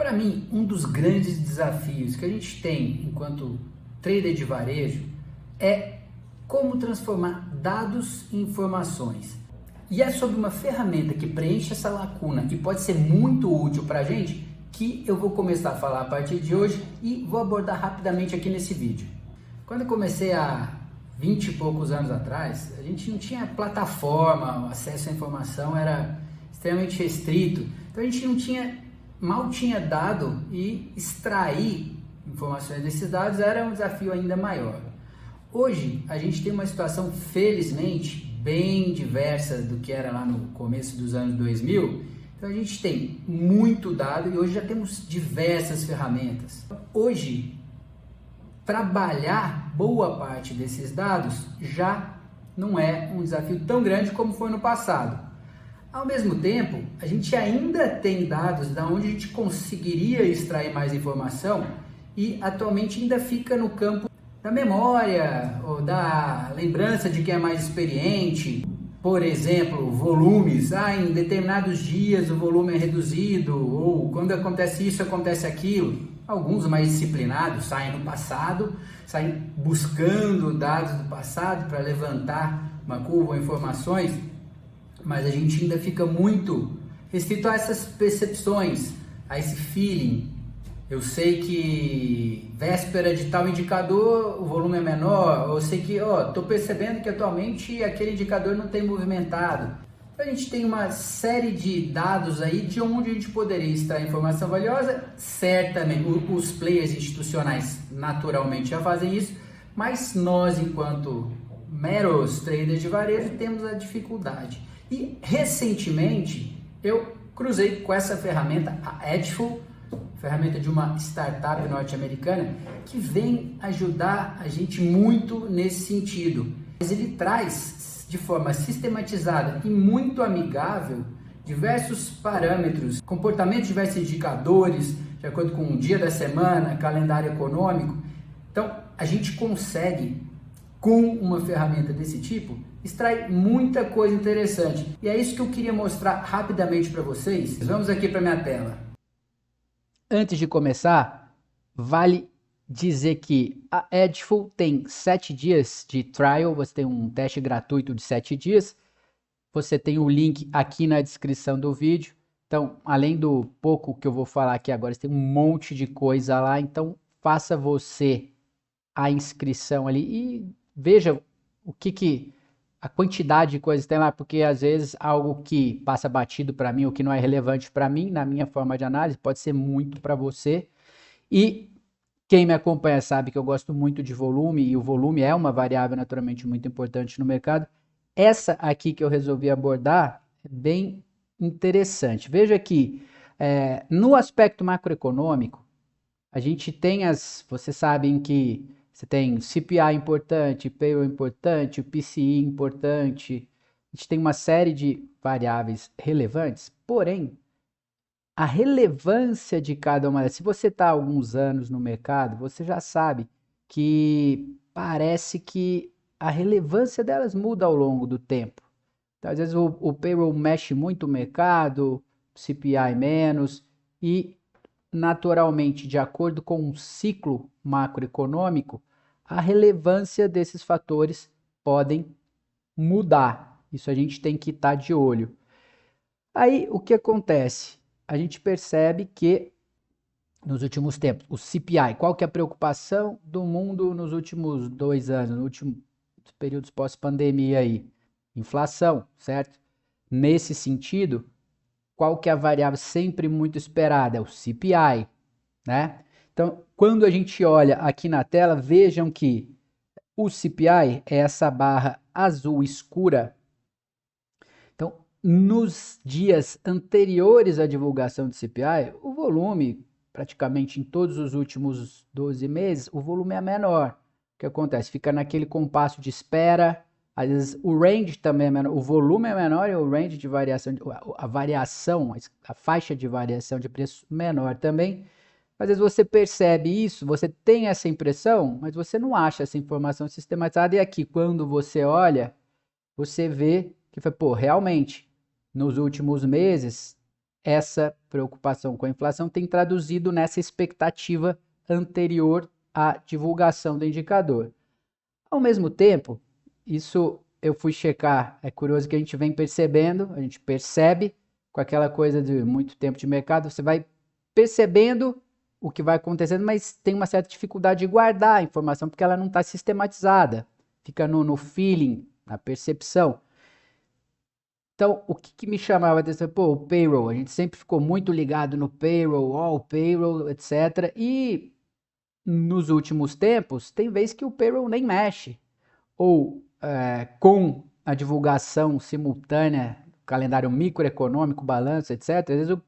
Para mim, um dos grandes desafios que a gente tem enquanto trader de varejo é como transformar dados em informações. E é sobre uma ferramenta que preenche essa lacuna e pode ser muito útil para a gente que eu vou começar a falar a partir de hoje e vou abordar rapidamente aqui nesse vídeo. Quando eu comecei há 20 e poucos anos atrás, a gente não tinha plataforma, o acesso à informação era extremamente restrito, então a gente mal tinha dado e extrair informações desses dados era um desafio ainda maior. Hoje a gente tem uma situação felizmente bem diversa do que era lá no começo dos anos 2000, então a gente tem muito dado e hoje já temos diversas ferramentas. Hoje, trabalhar boa parte desses dados já não é um desafio tão grande como foi no passado. Ao mesmo tempo, a gente ainda tem dados da onde a gente conseguiria extrair mais informação e atualmente ainda fica no campo da memória ou da lembrança de quem é mais experiente. Por exemplo, volumes, em determinados dias o volume é reduzido, ou quando acontece isso, acontece aquilo. Alguns mais disciplinados saem no passado, saem buscando dados do passado para levantar uma curva ou informações, mas a gente ainda fica muito restrito a essas percepções, a esse feeling. Eu sei que véspera de tal indicador o volume é menor, eu sei que estou percebendo que atualmente aquele indicador não tem movimentado. A gente tem uma série de dados aí de onde a gente poderia extrair informação valiosa. Certamente os players institucionais naturalmente já fazem isso, mas nós, enquanto meros traders de varejo, temos a dificuldade. E recentemente eu cruzei com essa ferramenta, a Edgeful, ferramenta de uma startup norte-americana que vem ajudar a gente muito nesse sentido. Mas ele traz de forma sistematizada e muito amigável diversos parâmetros, comportamento de diversos indicadores, de acordo com o dia da semana, calendário econômico. Então a gente consegue, com uma ferramenta desse tipo, extrair muita coisa interessante. E é isso que eu queria mostrar rapidamente para vocês. Vamos aqui para minha tela. Antes de começar, vale dizer que a Edgeful tem 7 dias de trial, você tem um teste gratuito de 7 dias. Você tem o link aqui na descrição do vídeo. Então, além do pouco que eu vou falar aqui agora, tem um monte de coisa lá. Então, faça você a inscrição ali e veja o que a quantidade de coisas tem lá, porque às vezes algo que passa batido para mim, ou que não é relevante para mim, na minha forma de análise, pode ser muito para você. E quem me acompanha sabe que eu gosto muito de volume, e o volume é uma variável naturalmente muito importante no mercado. Essa aqui que eu resolvi abordar é bem interessante. Veja que no aspecto macroeconômico, a gente tem vocês sabem que você tem CPI importante, payroll importante, PCI importante, a gente tem uma série de variáveis relevantes, porém, a relevância de cada uma delas, se você está há alguns anos no mercado, você já sabe que parece que a relevância delas muda ao longo do tempo. Então, às vezes o payroll mexe muito o mercado, CPI menos, e naturalmente, de acordo com um ciclo macroeconômico, a relevância desses fatores podem mudar. Isso a gente tem que estar de olho. Aí, o que acontece? A gente percebe que, nos últimos tempos, o CPI, qual que é a preocupação do mundo nos últimos 2 anos, nos últimos períodos pós-pandemia aí? Inflação, certo? Nesse sentido, qual que é a variável sempre muito esperada? É o CPI, né? Então, quando a gente olha aqui na tela, vejam que o CPI é essa barra azul escura. Então, nos dias anteriores à divulgação do CPI, o volume, praticamente em todos os últimos 12 meses, o volume é menor. O que acontece? Fica naquele compasso de espera. Às vezes o range também é menor, o volume é menor e o range de variação, a variação, a faixa de variação de preço menor também. Às vezes você percebe isso, você tem essa impressão, mas você não acha essa informação sistematizada. E aqui, quando você olha, você vê que, realmente, nos últimos meses, essa preocupação com a inflação tem traduzido nessa expectativa anterior à divulgação do indicador. Ao mesmo tempo, isso eu fui checar, é curioso que a gente vem percebendo, a gente percebe com aquela coisa de muito tempo de mercado, você vai percebendo o que vai acontecendo, mas tem uma certa dificuldade de guardar a informação, porque ela não está sistematizada, fica no feeling, na percepção. Então, o que me chamava a atenção? Pô, o payroll, a gente sempre ficou muito ligado no payroll, payroll, etc. E nos últimos tempos, tem vezes que o payroll nem mexe. Ou com a divulgação simultânea, calendário microeconômico, balanço, etc. Às vezes,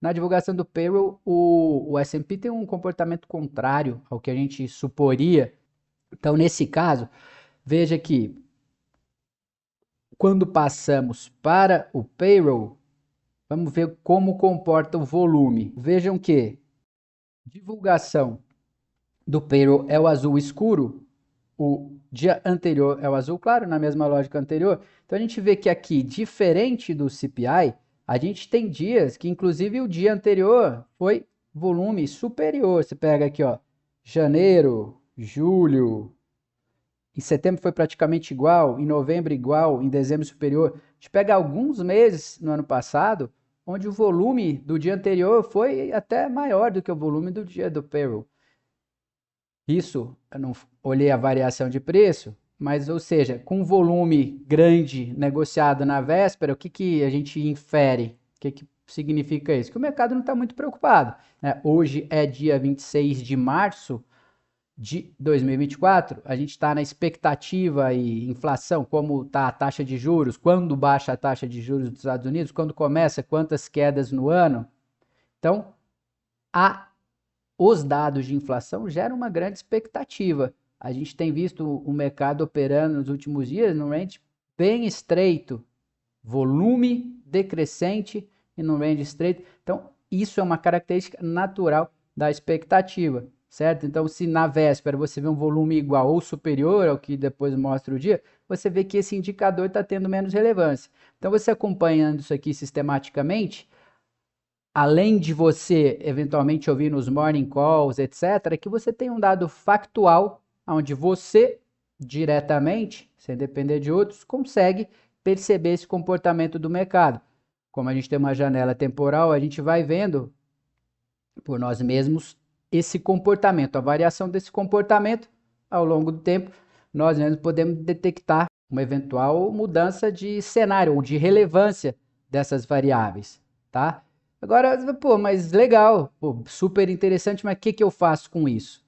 na divulgação do payroll, o S&P tem um comportamento contrário ao que a gente suporia. Então, nesse caso, veja que quando passamos para o payroll, vamos ver como comporta o volume. Vejam que divulgação do payroll é o azul escuro, o dia anterior é o azul claro, na mesma lógica anterior. Então a gente vê que aqui, diferente do CPI, a gente tem dias que inclusive o dia anterior foi volume superior. Você pega aqui, ó, janeiro, julho, em setembro foi praticamente igual, em novembro igual, em dezembro superior. A gente pega alguns meses no ano passado, onde o volume do dia anterior foi até maior do que o volume do dia do payroll. Isso, eu não olhei a variação de preço, mas, ou seja, com volume grande negociado na véspera, o que a gente infere? O que significa isso? Que o mercado não está muito preocupado, né? Hoje é dia 26 de março de 2024, a gente está na expectativa e inflação, como está a taxa de juros, quando baixa a taxa de juros dos Estados Unidos, quando começa, quantas quedas no ano. Então, os dados de inflação geram uma grande expectativa. A gente tem visto o mercado operando nos últimos dias num range bem estreito, volume decrescente e num range estreito. Então, isso é uma característica natural da expectativa, certo? Então, se na véspera você vê um volume igual ou superior ao que depois mostra o dia, você vê que esse indicador está tendo menos relevância. Então, você acompanhando isso aqui sistematicamente, além de você eventualmente ouvir nos morning calls, etc., que você tem um dado factual, onde você diretamente, sem depender de outros, consegue perceber esse comportamento do mercado. Como a gente tem uma janela temporal, a gente vai vendo por nós mesmos esse comportamento, a variação desse comportamento ao longo do tempo, nós mesmos podemos detectar uma eventual mudança de cenário ou de relevância dessas variáveis, tá? Agora, pô, mas legal, pô, super interessante, mas o que eu faço com isso?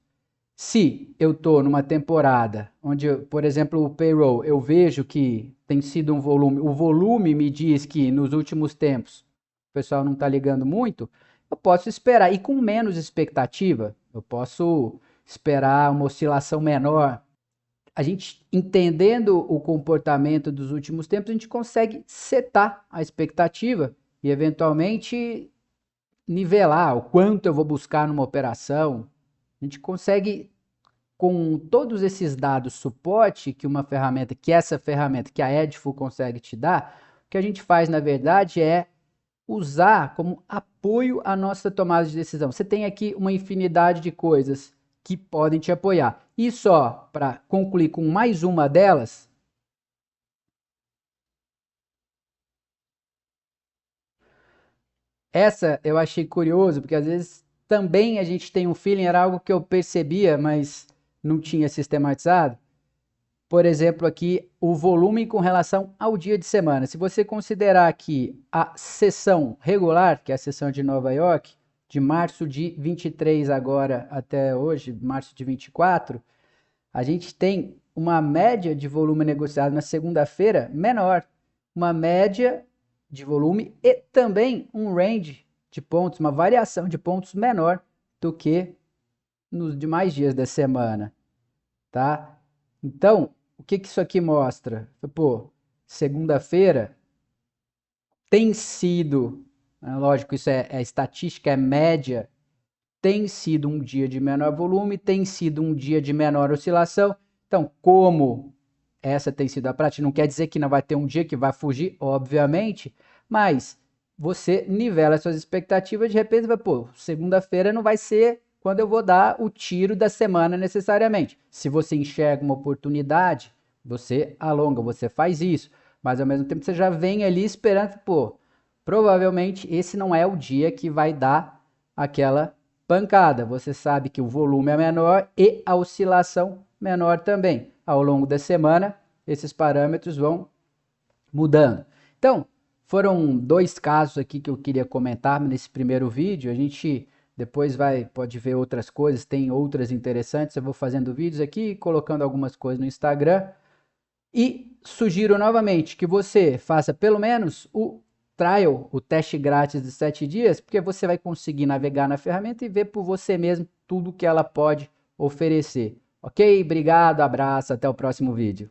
Se eu estou numa temporada onde, por exemplo, o payroll, eu vejo que tem sido um volume, o volume me diz que nos últimos tempos o pessoal não está ligando muito, eu posso esperar, e com menos expectativa, eu posso esperar uma oscilação menor. A gente, entendendo o comportamento dos últimos tempos, a gente consegue setar a expectativa e, eventualmente, nivelar o quanto eu vou buscar numa operação. A gente consegue, com todos esses dados suporte que uma ferramenta, que essa ferramenta, que a Edfu consegue te dar, o que a gente faz, na verdade, é usar como apoio à nossa tomada de decisão. Você tem aqui uma infinidade de coisas que podem te apoiar. E só para concluir com mais uma delas, essa eu achei curioso, porque às vezes também a gente tem um feeling, era algo que eu percebia, mas não tinha sistematizado. Por exemplo, aqui o volume com relação ao dia de semana. Se você considerar que a sessão regular, que é a sessão de Nova York, de março de 23 agora até hoje, março de 24, a gente tem uma média de volume negociado na segunda-feira menor, uma média de volume e também um range de pontos, uma variação de pontos menor do que nos demais dias da semana, tá? Então, o que isso aqui mostra? Pô, segunda-feira tem sido, lógico, isso é estatística, é média, tem sido um dia de menor volume, tem sido um dia de menor oscilação. Então, como essa tem sido a prática, não quer dizer que não vai ter um dia que vai fugir, obviamente, mas você nivela suas expectativas, de repente vai, pô, segunda-feira não vai ser quando eu vou dar o tiro da semana necessariamente. Se você enxerga uma oportunidade, você alonga, você faz isso, mas ao mesmo tempo você já vem ali esperando, pô, provavelmente esse não é o dia que vai dar aquela pancada. Você sabe que o volume é menor e a oscilação menor também. Ao longo da semana, esses parâmetros vão mudando. Então, foram 2 casos aqui que eu queria comentar nesse primeiro vídeo. A gente depois pode ver outras coisas, tem outras interessantes. Eu vou fazendo vídeos aqui, colocando algumas coisas no Instagram. E sugiro novamente que você faça pelo menos o trial, o teste grátis de 7 dias, porque você vai conseguir navegar na ferramenta e ver por você mesmo tudo que ela pode oferecer. Ok? Obrigado, abraço, até o próximo vídeo.